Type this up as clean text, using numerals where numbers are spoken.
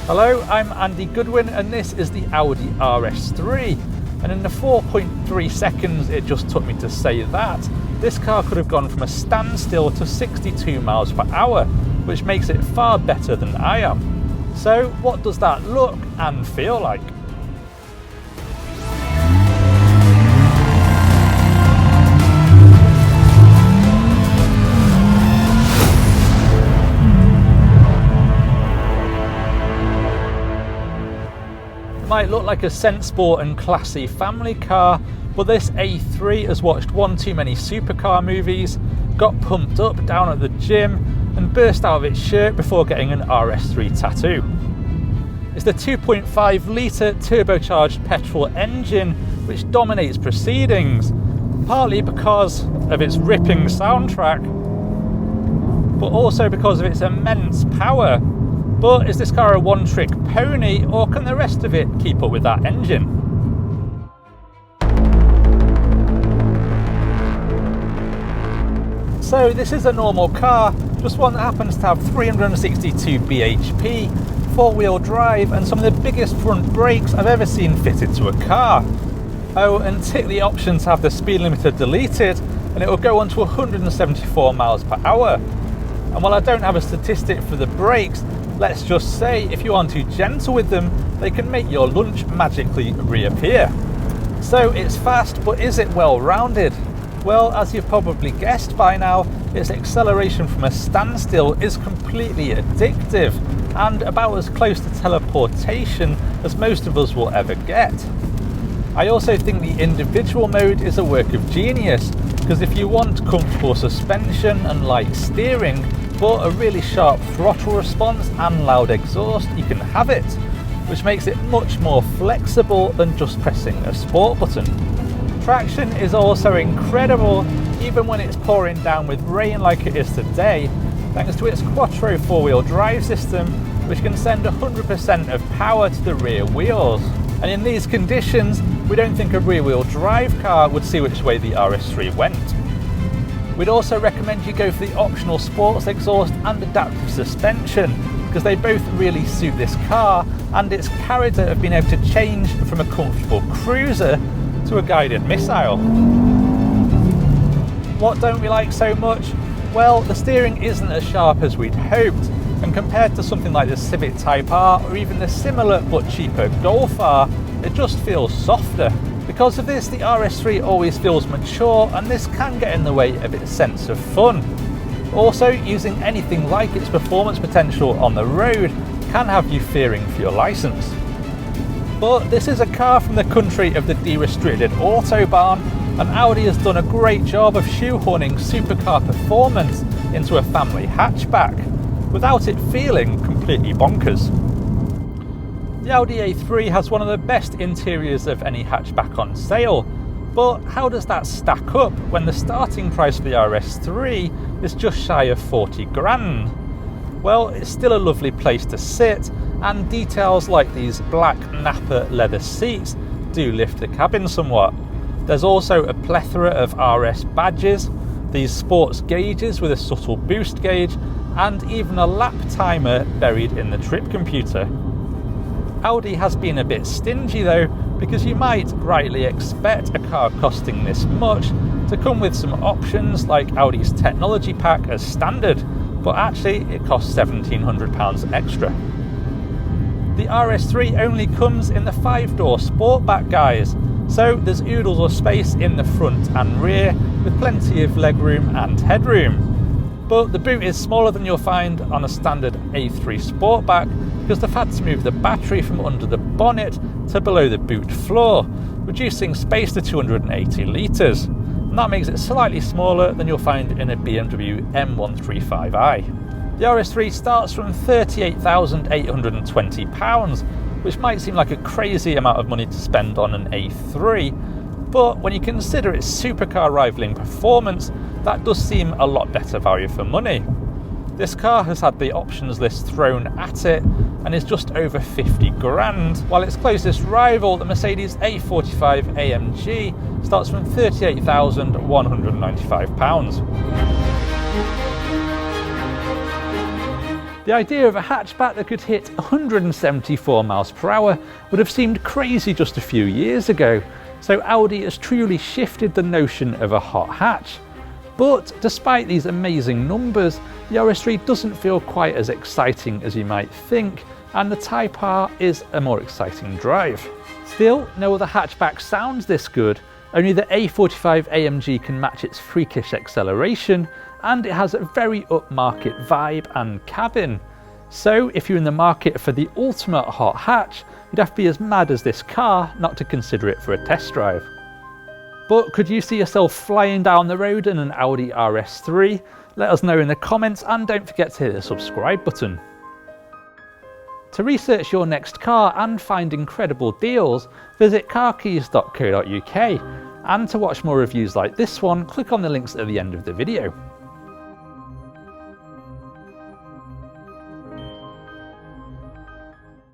Hello, I'm Andy Goodwin and this is the Audi RS3, and in the 4.3 seconds it just took me to say that, this car could have gone from a standstill to 62 miles per hour, which makes it far better than I am. So what does that look and feel like? Might look like a sensible and classy family car, but this A3 has watched one too many supercar movies, got pumped up down at the gym and burst out of its shirt before getting an RS3 tattoo. It's the 2.5 litre turbocharged petrol engine which dominates proceedings, partly because of its ripping soundtrack, but also because of its immense power. But is this car a one-trick pony, or can the rest of it keep up with that engine? So this is a normal car, just one that happens to have 362 bhp, four-wheel drive and some of the biggest front brakes I've ever seen fitted to a car. Oh, and tick the option to have the speed limiter deleted and it will go on to 174 miles per hour. And while I don't have a statistic for the brakes, let's just say if you aren't too gentle with them, they can make your lunch magically reappear. So it's fast, but is it well rounded? Well, as you've probably guessed by now, its acceleration from a standstill is completely addictive and about as close to teleportation as most of us will ever get. I also think the individual mode is a work of genius, because if you want comfortable suspension and light steering, but a really sharp throttle response and loud exhaust, you can have it, which makes it much more flexible than just pressing a sport button. Traction is also incredible, even when it's pouring down with rain like it is today, thanks to its quattro four-wheel drive system, which can send 100% of power to the rear wheels. And in these conditions, we don't think a rear-wheel drive car would see which way the RS3 went. We'd also recommend you go for the optional sports exhaust and adaptive suspension, because they both really suit this car and its character of being able to change from a comfortable cruiser to a guided missile. What don't we like so much? Well, the steering isn't as sharp as we'd hoped, and compared to something like the Civic Type R or even the similar but cheaper Golf R, it just feels softer. Because of this, the RS3 always feels mature, and this can get in the way of its sense of fun. Also, using anything like its performance potential on the road can have you fearing for your licence. But this is a car from the country of the de-restricted Autobahn, and Audi has done a great job of shoehorning supercar performance into a family hatchback, without it feeling completely bonkers. The Audi A3 has one of the best interiors of any hatchback on sale, but how does that stack up when the starting price for the RS3 is just shy of 40 grand? Well, it's still a lovely place to sit, and details like these black Napa leather seats do lift the cabin somewhat. There's also a plethora of RS badges, these sports gauges with a subtle boost gauge, and even a lap timer buried in the trip computer. Audi has been a bit stingy though, because you might rightly expect a car costing this much to come with some options like Audi's technology pack as standard, but actually it costs £1,700 extra. The RS3 only comes in the 5-door Sportback, guys, so there's oodles of space in the front and rear with plenty of legroom and headroom. But the boot is smaller than you'll find on a standard A3 Sportback, because they've had to move the battery from under the bonnet to below the boot floor, reducing space to 280 litres, and that makes it slightly smaller than you'll find in a BMW M135i. The RS3 starts from £38,820, which might seem like a crazy amount of money to spend on an A3, but when you consider its supercar rivaling performance, that does seem a lot better value for money. This car has had the options list thrown at it and is just over 50 grand, while its closest rival, the Mercedes A45 AMG, starts from £38,195. The idea of a hatchback that could hit 174 miles per hour would have seemed crazy just a few years ago, so Audi has truly shifted the notion of a hot hatch. But despite these amazing numbers, the RS3 doesn't feel quite as exciting as you might think, and the Type R is a more exciting drive. Still, no other hatchback sounds this good. Only the A45 AMG can match its freakish acceleration, and it has a very upmarket vibe and cabin. So if you're in the market for the ultimate hot hatch, you'd have to be as mad as this car not to consider it for a test drive. But could you see yourself flying down the road in an Audi RS3? Let us know in the comments, and don't forget to hit the subscribe button. To research your next car and find incredible deals, visit carkeys.co.uk. And to watch more reviews like this one, click on the links at the end of the video.